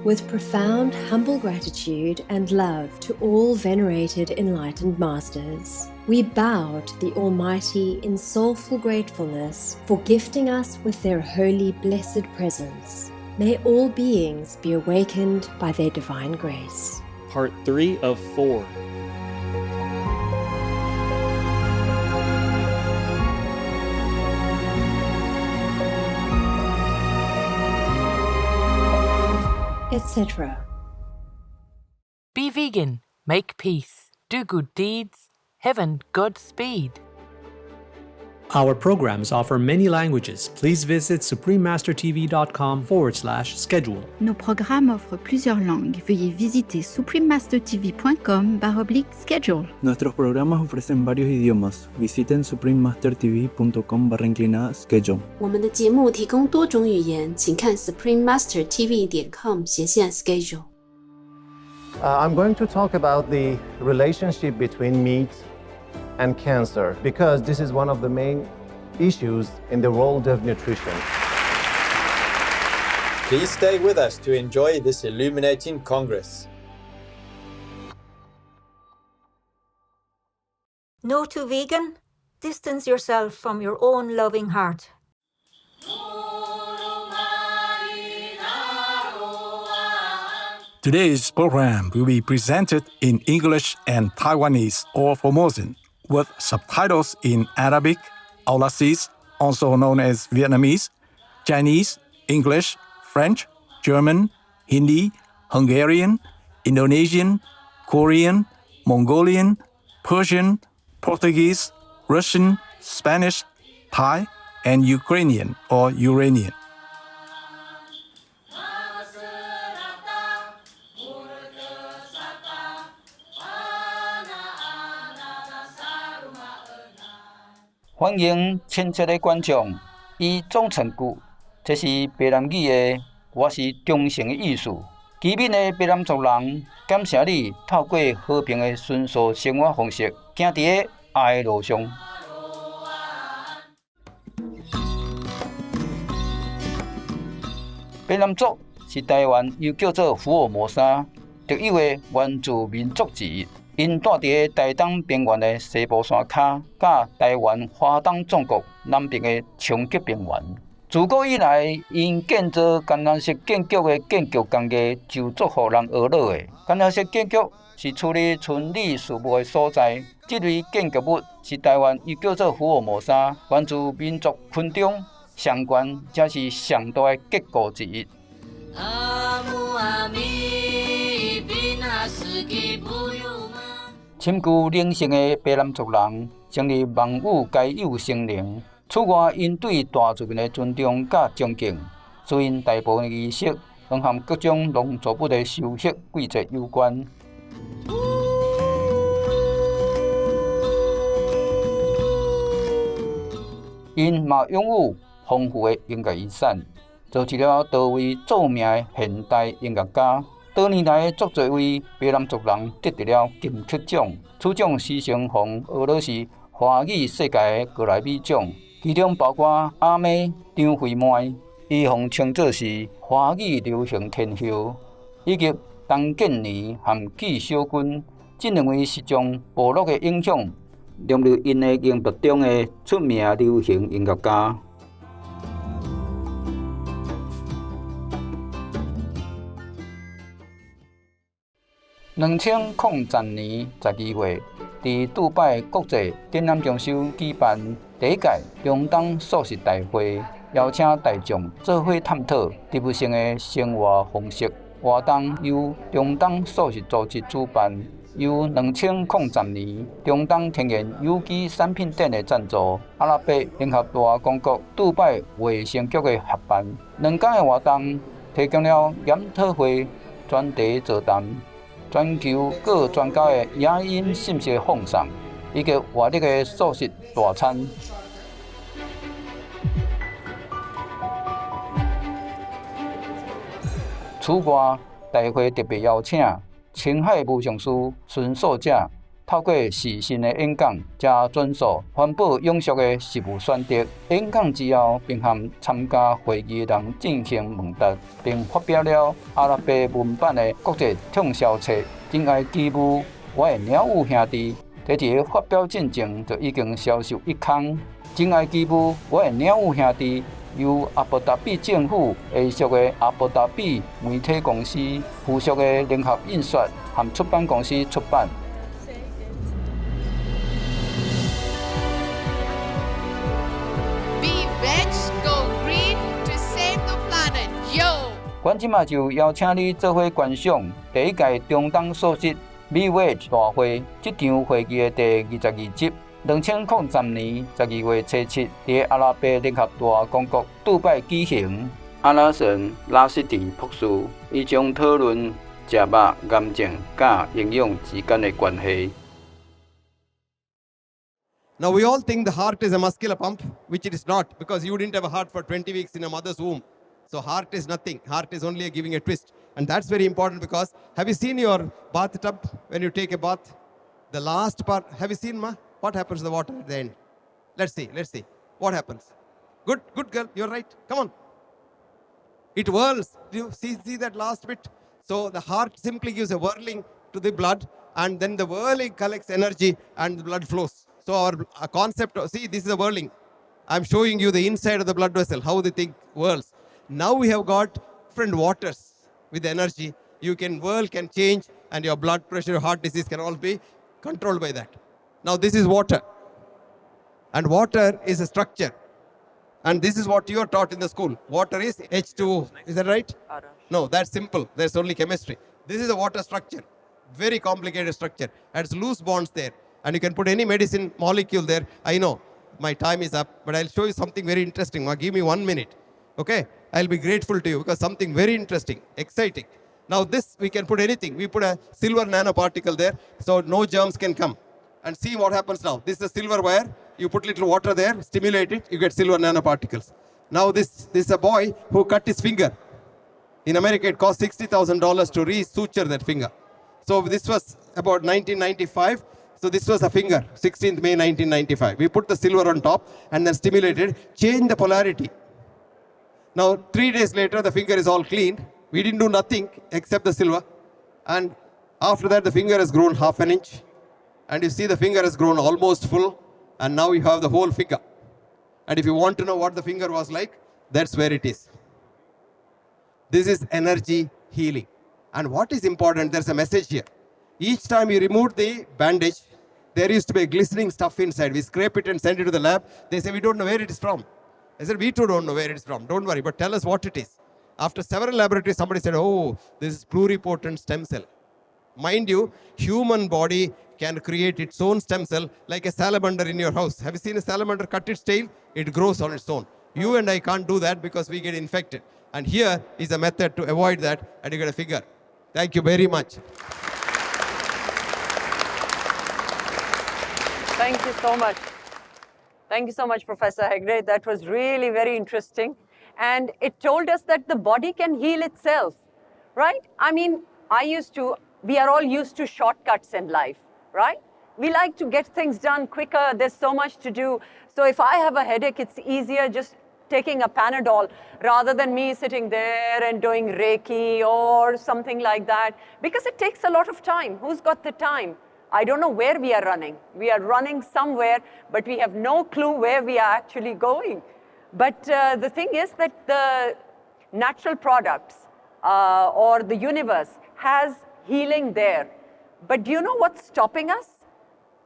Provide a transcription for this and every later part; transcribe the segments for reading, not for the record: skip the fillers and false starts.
With profound, humble gratitude and love to all venerated enlightened masters, we bow to the Almighty in soulful gratefulness for gifting us with their holy, blessed presence. May all beings be awakened by their divine grace. Part 3 of 4. Etc. Be vegan, make peace, do good deeds, heaven Godspeed. Our programs offer many languages. Please visit suprememastertv.com/schedule. Nos programmes offrent plusieurs langues. Veuillez visiter suprememastertv.com/schedule. Nuestros programas ofrecen varios idiomas. Visiten suprememastertv.com/schedule. 我们的节目提供多种语言，请看 suprememastertv.com/schedule. I'm going to talk about the relationship between meat and cancer, because this is one of the main issues in the world of nutrition. Please stay with us to enjoy this illuminating Congress. No to vegan? Distance yourself from your own loving heart. Today's program will be presented in English and Taiwanese or Formosan, with subtitles in Arabic, Aulacese, also known as Vietnamese, Chinese, English, French, German, Hindi, Hungarian, Indonesian, Korean, Mongolian, Persian, Portuguese, Russian, Spanish, Thai, and Ukrainian or Uranian.欢迎亲切的观众，以总称句，这是闽南语的"我是忠诚"的意思。基闽的闽南族人感谢你透过和平的顺遂生活方式，行伫爱的路上。闽南族是台湾又叫做福尔摩沙，特有的原住民族之一。因住伫台东平原的西部山脚，甲台湾华东纵谷南边的冲积平原。自古以来，因建造干蓝式建筑的建筑工艺就足互人学乐的。干蓝式建筑是处理村里事务的所在。这类建筑物是台湾又叫做福尔摩沙原住民族群中上悬也是上大的结构之一。深具灵性的卑南族人，成立万物皆有生灵。此外，因对大自然的尊重甲崇敬，所以大部分的仪式拢和各种农作物的收获季节有关。因嘛拥有丰富的音乐遗产，做一了多位著名的现代音乐家。多年来，足侪位卑南族人得到了金曲奖，此奖时常奉俄罗斯华语世界的格莱美奖，其中包括阿妹张惠妹，伊奉称作是华语流行天后，以及陈建年和纪晓君，这两位是从部落的影响融入因的音乐中的出名流行音乐家。2010年12月，伫杜拜国际展览中心举办第一届中东素食大会，邀请大众做伙探讨植物性的生活方式。活动由中东素食组织主办，由2010年中东天然有机产品店的赞助，阿拉伯联合大公国杜拜卫生局的合办。2天的活动提供了研讨会、专题座谈。全球各专家的影音信息放送，以及活力的素食大餐。此外，大会特别邀请青海无上师孙素者透过时信的演讲，加遵守环保永续的实务选择。演讲之后，并向参加会议的人进行问答，并发表了阿拉伯文版的国际畅销册《真爱基母，我的鸟友兄弟》。在一个发表进前就已经销售1空。《真爱基母，我的鸟友兄弟》由阿布达比政府下属的阿布达比媒体公司附属的联合印刷和出版公司出版。Be veg, go green to save the planet, yo! 阮即马就邀请你做伙观赏第一届中东素食美味大会，这场会议的第22集，2003年12月7日，伫阿拉伯联合大公国杜拜举行。阿拉神拉什蒂博士伊将讨论食肉、癌症、甲营养之间的关系。Now we all think the heart is a muscular pump, which it is not, because you didn't have a heart for 20 weeks in a mother's womb. So heart is nothing. Heart is only giving a twist. And that's very important because have you seen your bathtub when you take a bath? The last part, have you seen what happens to the water at the end? Let's see. What happens? Good girl, you're right. Come on. It whirls. Do you see that last bit? So the heart simply gives a whirling to the blood, and then the whirling collects energy and the blood flows. So our concept, see, this is a whirling. I'm showing you the inside of the blood vessel, how the thing whirls. Now we have got different waters with energy. You can whirl, can change, and your blood pressure, heart disease can all be controlled by that. Now this is water. And water is a structure. And this is what you are taught in the school. Water is H2O. Is that right? No, that's simple. There's only chemistry. This is a water structure. Very complicated structure. And it's loose bonds there. And you can put any medicine molecule there. I know my time is up, but I'll show you something very interesting. Give me 1 minute. Okay? I'll be grateful to you because something very interesting, exciting. Now this, we can put anything. We put a silver nanoparticle there, so no germs can come. And see what happens now. This is a silver wire. You put little water there, stimulate it, you get silver nanoparticles. Now this is a boy who cut his finger. In America, it cost $60,000 to re-suture that finger. So this was about 1995. So this was a finger, 16th May 1995. We put the silver on top and then stimulated, changed the polarity. Now 3 days later, the finger is all clean. We didn't do nothing except the silver. And after that, the finger has grown half an inch. And you see the finger has grown almost full. And now you have the whole finger. And if you want to know what the finger was like, that's where it is. This is energy healing. And what is important, there's a message here. Each time you remove the bandage, there used to be a glistening stuff inside. We scrape it and send it to the lab. They say, we don't know where it is from. I said, we too don't know where it is from. Don't worry, but tell us what it is. After several laboratories, somebody said, oh, this is pluripotent stem cell. Mind you, human body can create its own stem cell like a salamander in your house. Have you seen a salamander cut its tail? It grows on its own. You and I can't do that because we get infected. And here is a method to avoid that, and you get a figure. Thank you very much. Thank you so much. Thank you so much, Professor Hegde. That was really very interesting. And it told us that the body can heal itself, right? I mean, we are all used to shortcuts in life, right? We like to get things done quicker. There's so much to do. So if I have a headache, it's easier just taking a Panadol rather than me sitting there and doing Reiki or something like that, because it takes a lot of time. Who's got the time? I don't know where we are running. We are running somewhere, but we have no clue where we are actually going. But the thing is that the natural products or the universe has healing there. But do you know what's stopping us?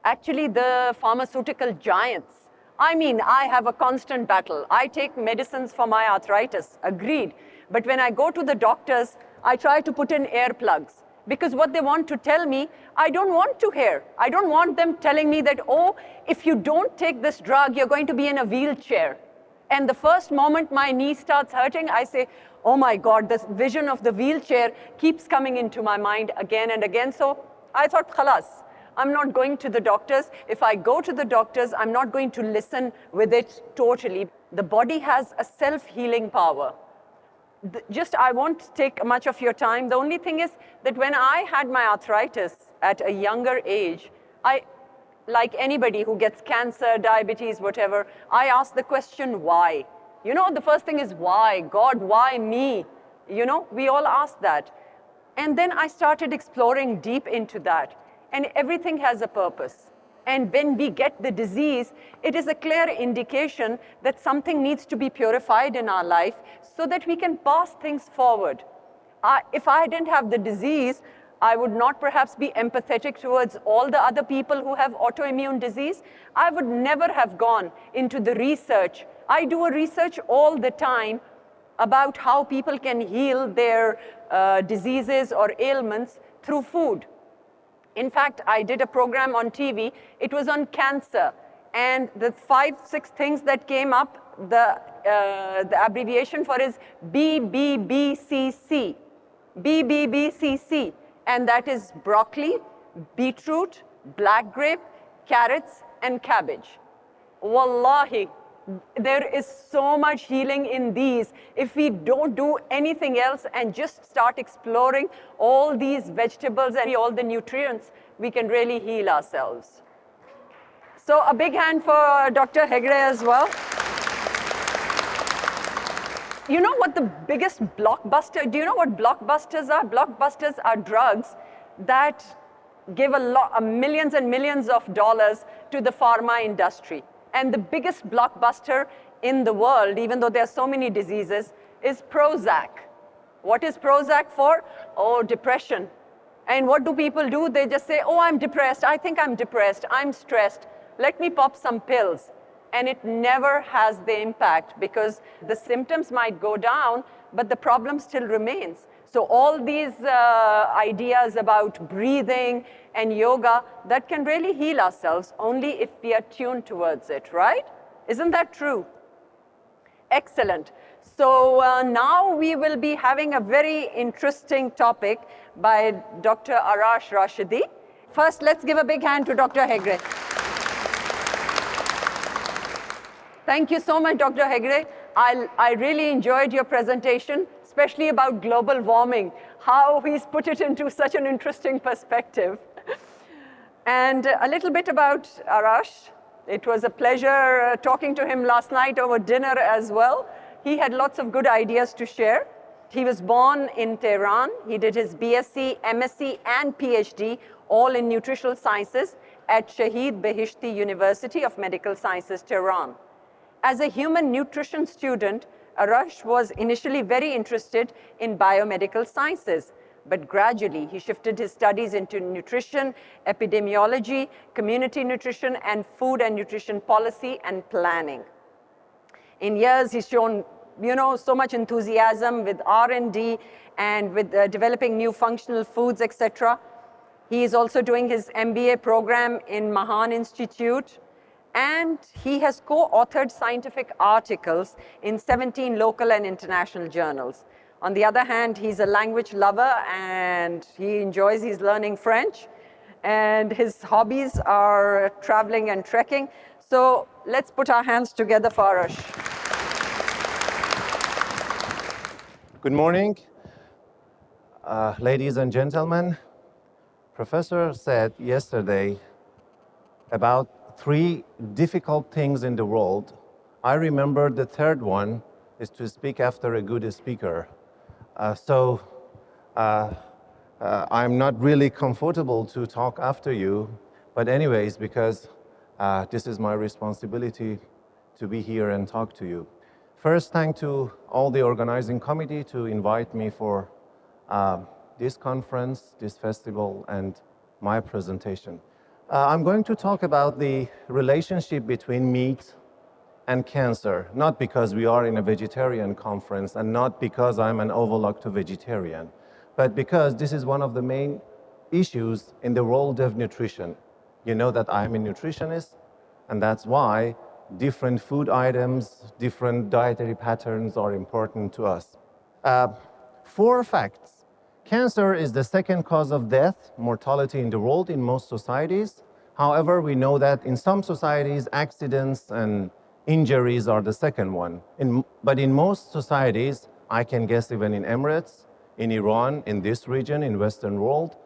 Actually, the pharmaceutical giants. I mean, I have a constant battle. I take medicines for my arthritis, agreed. But when I go to the doctors, I try to put in earplugs. Because what they want to tell me, I don't want to hear. I don't want them telling me that, oh, if you don't take this drug, you're going to be in a wheelchair. And the first moment my knee starts hurting, I say, oh my God, this vision of the wheelchair keeps coming into my mind again and again. So I thought, khalas, I'm not going to the doctors. If I go to the doctors, I'm not going to listen with it totally. The body has a self-healing power. I won't take much of your time. The only thing is that when I had my arthritis at a younger age, Like anybody who gets cancer, diabetes, whatever, I ask the question, why? You know, the first thing is why? God, why me? You know, we all ask that. And then I started exploring deep into that. And everything has a purpose. And when we get the disease, it is a clear indication that something needs to be purified in our life so that we can pass things forward. If I didn't have the disease, I would not perhaps be empathetic towards all the other people who have autoimmune disease. I would never have gone into the research. I do a research all the time about how people can heal their diseases or ailments through food. In fact, I did a program on TV. It was on cancer. And the 5-6 things that came up, the abbreviation for is BBBCC. BBBCC. And that is broccoli, beetroot, black grape, carrots, and cabbage. Wallahi, there is so much healing in these. If we don't do anything else and just start exploring all these vegetables and all the nutrients, we can really heal ourselves. So a big hand for Dr. Hegde as well. You know what the biggest blockbuster, do you know what blockbusters are? Blockbusters are drugs that give millions and millions of dollars to the pharma industry. And the biggest blockbuster in the world, even though there are so many diseases, is Prozac. What is Prozac for? Oh, depression. And what do people do? They just say, oh, I'm depressed. I think I'm depressed. I'm stressed. Let me pop some pills. And it never has the impact because the symptoms might go down, but the problem still remains. So all these ideas about breathing and yoga, that can really heal ourselves only if we are tuned towards it, right? Isn't that true? Excellent. So now we will be having a very interesting topic by Dr. Arash Rashidi. First, let's give a big hand to Dr. Hegde. Thank you so much, Dr. Hegde. I really enjoyed your presentation, especially about global warming, how he's put it into such an interesting perspective. And a little bit about Arash. It was a pleasure talking to him last night over dinner as well. He had lots of good ideas to share. He was born in Tehran. He did his BSc, MSc, and PhD, all in nutritional sciences at Shahid Behishti University of Medical Sciences, Tehran. As a human nutrition student, Arash was initially very interested in biomedical sciences, but gradually he shifted his studies into nutrition, epidemiology, community nutrition, and food and nutrition policy and planning. In years, he's shown, so much enthusiasm with R&D and with developing new functional foods, etc. He is also doing his MBA program in Mahan Institute, and he has co-authored scientific articles in 17 local and international journals. On the other hand, he's a language lover and he enjoys his learning French, and his hobbies are traveling and trekking. So let's put our hands together for Arash. Good morning, ladies and gentlemen. Professor said yesterday about 3 difficult things in the world. I remember the third one is to speak after a good speaker. I'm not really comfortable to talk after you, but anyways, because this is my responsibility to be here and talk to you. First, thank to all the organizing committee to invite me for this conference, this festival, and my presentation. I'm going to talk about the relationship between meat and cancer, not because we are in a vegetarian conference and not because I'm an ovo-lacto-vegetarian, but because this is one of the main issues in the world of nutrition. You know that I'm a nutritionist, and that's why different food items, different dietary patterns are important to us. 4 facts. Cancer is the second cause of death, mortality in the world in most societies. However, we know that in some societies, accidents and injuries are the second one. But in most societies, I can guess even in Emirates, in Iran, in this region, in Western world,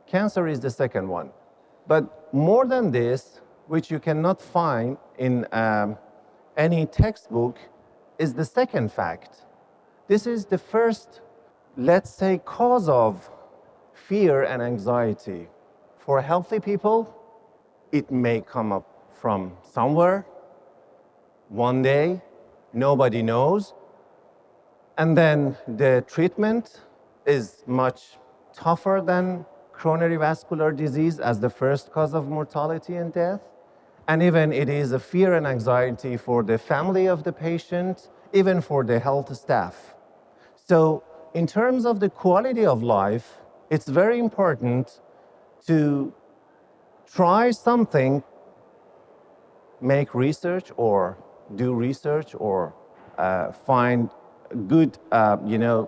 cancer is the second one. But more than this, which you cannot find in any textbook, is the second fact. This is the first, let's say, cause of fear and anxiety. For healthy people, it may come up from somewhere, one day, nobody knows. And then the treatment is much tougher than coronary vascular disease as the first cause of mortality and death. And even it is a fear and anxiety for the family of the patient, even for the health staff. So in terms of the quality of life, it's very important to try something, make research or do research or find good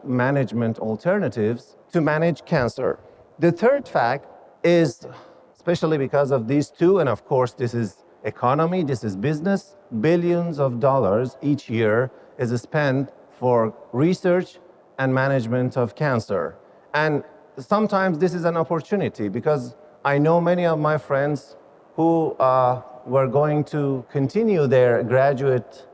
management alternatives to manage cancer. The third fact is, especially because of these two, and of course this is economy, this is business, billions of dollars each year is spent for research and management of cancer. And sometimes this is an opportunity because I know many of my friends who were going to continue their graduate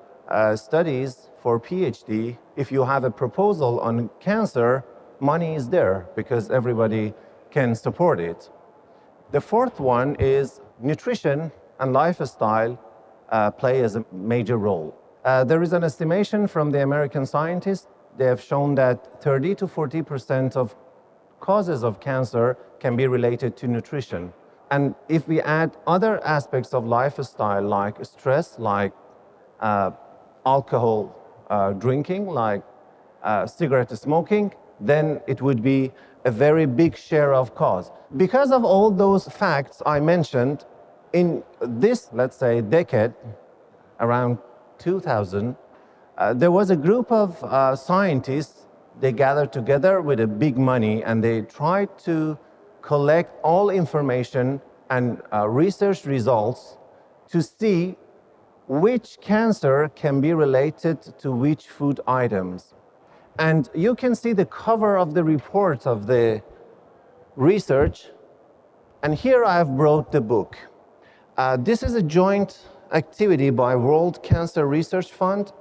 studies for PhD. If you have a proposal on cancer, money is there because everybody can support it. The fourth one is nutrition and lifestyle play as a major role. There is an estimation from the American scientists. They have shown that 30 to 40% of causes of cancer can be related to nutrition. And if we add other aspects of lifestyle like stress, like alcohol drinking, like cigarette smoking, then it would be a very big share of cause. Because of all those facts I mentioned, in this, let's say, decade, around 2000, there was a group of scientists. They gathered together with a big money and they tried to collect all information and research results to see which cancer can be related to which food items. And you can see the cover of the report of the research. And here I have brought the book. This is a joint activity by World Cancer Research Fund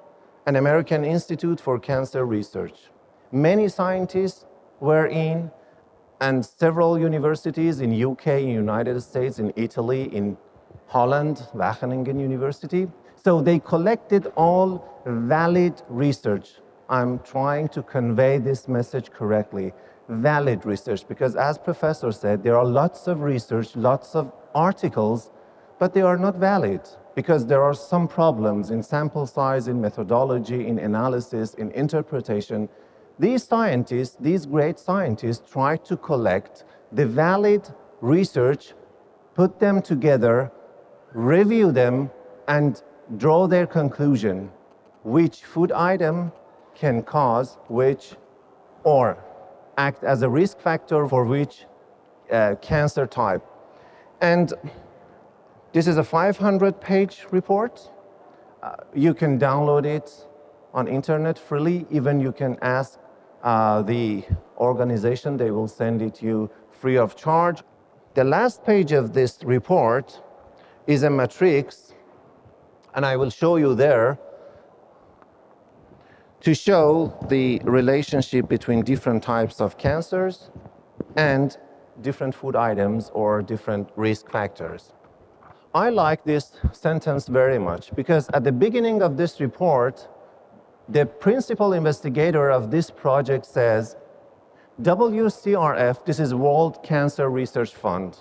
and American Institute for Cancer Research. Many scientists were in, and several universities in UK, in United States, in Italy, in Holland, Wageningen University. So they collected all valid research. I'm trying to convey this message correctly. Valid research, because as Professor said, there are lots of research, lots of articles, but they are not valid because there are some problems in sample size, in methodology, in analysis, in interpretation. These scientists, these great scientists, try to collect the valid research, put them together, review them, and draw their conclusion. Which food item can cause which, or act as a risk factor for which cancer type. And this is a 500-page report. You can download it on internet freely. Even you can ask the organization, they will send it to you free of charge. The last page of this report is a matrix, and I will show you there to show the relationship between different types of cancers and different food items or different risk factors. I like this sentence very much because at the beginning of this report, the principal investigator of this project says, WCRF, this is World Cancer Research Fund,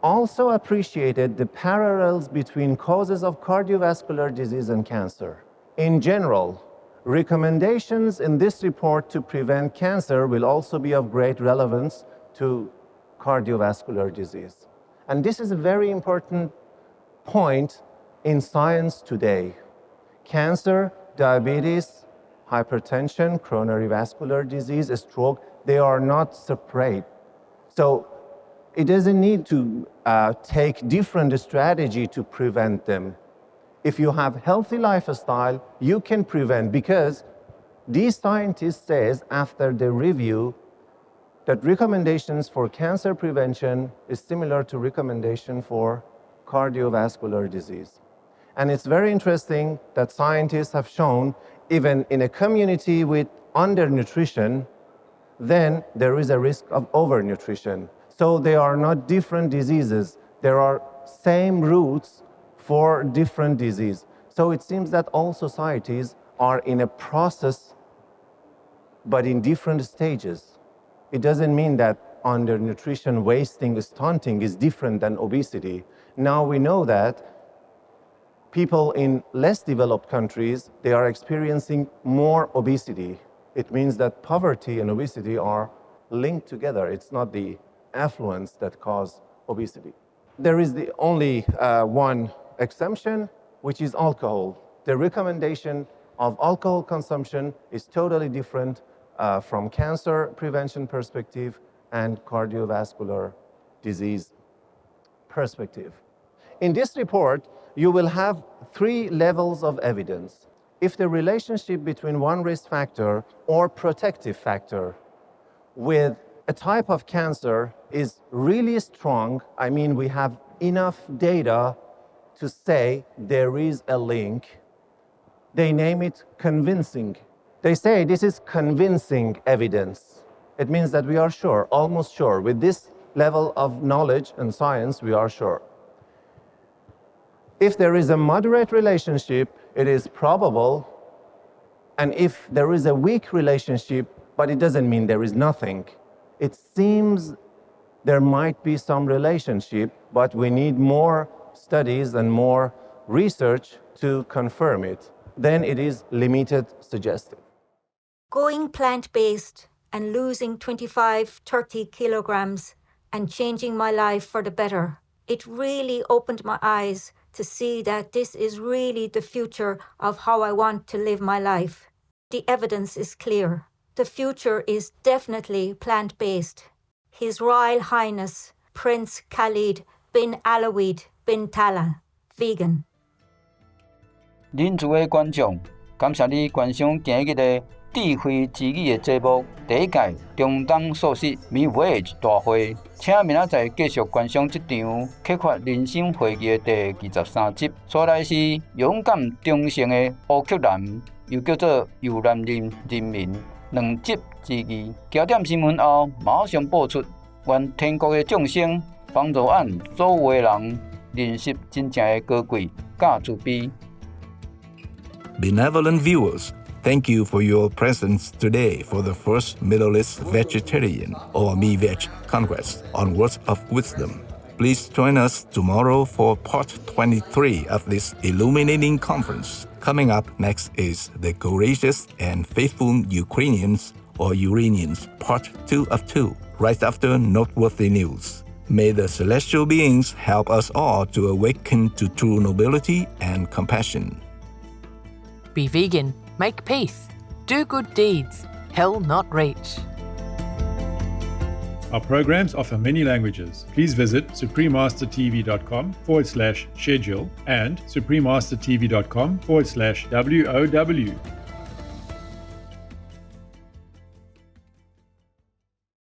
also appreciated the parallels between causes of cardiovascular disease and cancer. In general, recommendations in this report to prevent cancer will also be of great relevance to cardiovascular disease. And this is a very important point in science today. Cancer, diabetes, hypertension, coronary vascular disease, stroke, they are not separate. So it doesn't need to take different strategy to prevent them. If you have healthy lifestyle, you can prevent, because these scientists says after the review, that recommendations for cancer prevention is similar to recommendation for cardiovascular disease. And it's very interesting that scientists have shown even in a community with undernutrition, then there is a risk of overnutrition. So they are not different diseases. There are same roots for different disease. So it seems that all societies are in a process, but in different stages. It doesn't mean that undernutrition, wasting, stunting is different than obesity. Now we know that people in less developed countries, they are experiencing more obesity. It means that poverty and obesity are linked together. It's not the affluence that cause obesity. There is the only one exemption, which is alcohol. The recommendation of alcohol consumption is totally different from cancer prevention perspective and cardiovascular disease perspective. In this report, you will have 3 levels of evidence. If the relationship between one risk factor or protective factor with a type of cancer is really strong, I mean, we have enough data to say there is a link, they name it convincing. They say this is convincing evidence. It means that we are sure, almost sure. With this level of knowledge and science, we are sure. If there is a moderate relationship, it is probable. And if there is a weak relationship, but it doesn't mean there is nothing, it seems there might be some relationship, but we need more studies and more research to confirm it. Then it is limited suggestive. Going plant-based and losing 25-30 kilograms and changing my life for the better, it really opened my eyes to see that this is really the future of how I want to live my life. The evidence is clear. The future is definitely plant-based. His Royal Highness Prince Khalid bin Alawid bin Talal, vegan. 恁厝的观众，感谢你观赏今日的智慧之语的节目第1届中东素食 Me Voyage 大会，请明仔载继续观赏这场启发人生会议的第23集。所来是勇敢忠诚的乌克兰，又叫做尤南人民2集之语。焦点新闻后马上播出，愿天国的众生帮助俺所有的人认识真正的高贵甲慈悲。Benevolent viewers, thank you for your presence today for the first Middle East Vegetarian or Me-Veg Congress on Words of Wisdom. Please join us tomorrow for part 23 of this illuminating conference. Coming up next is The Courageous and Faithful Ukrainians or Uranians, part 2 of 2, right after noteworthy news. May the celestial beings help us all to awaken to true nobility and compassion. Be vegan, make peace, do good deeds, hell not reach. Our programs offer many languages. Please visit suprememastertv.com/schedule and suprememastertv.com/WOW.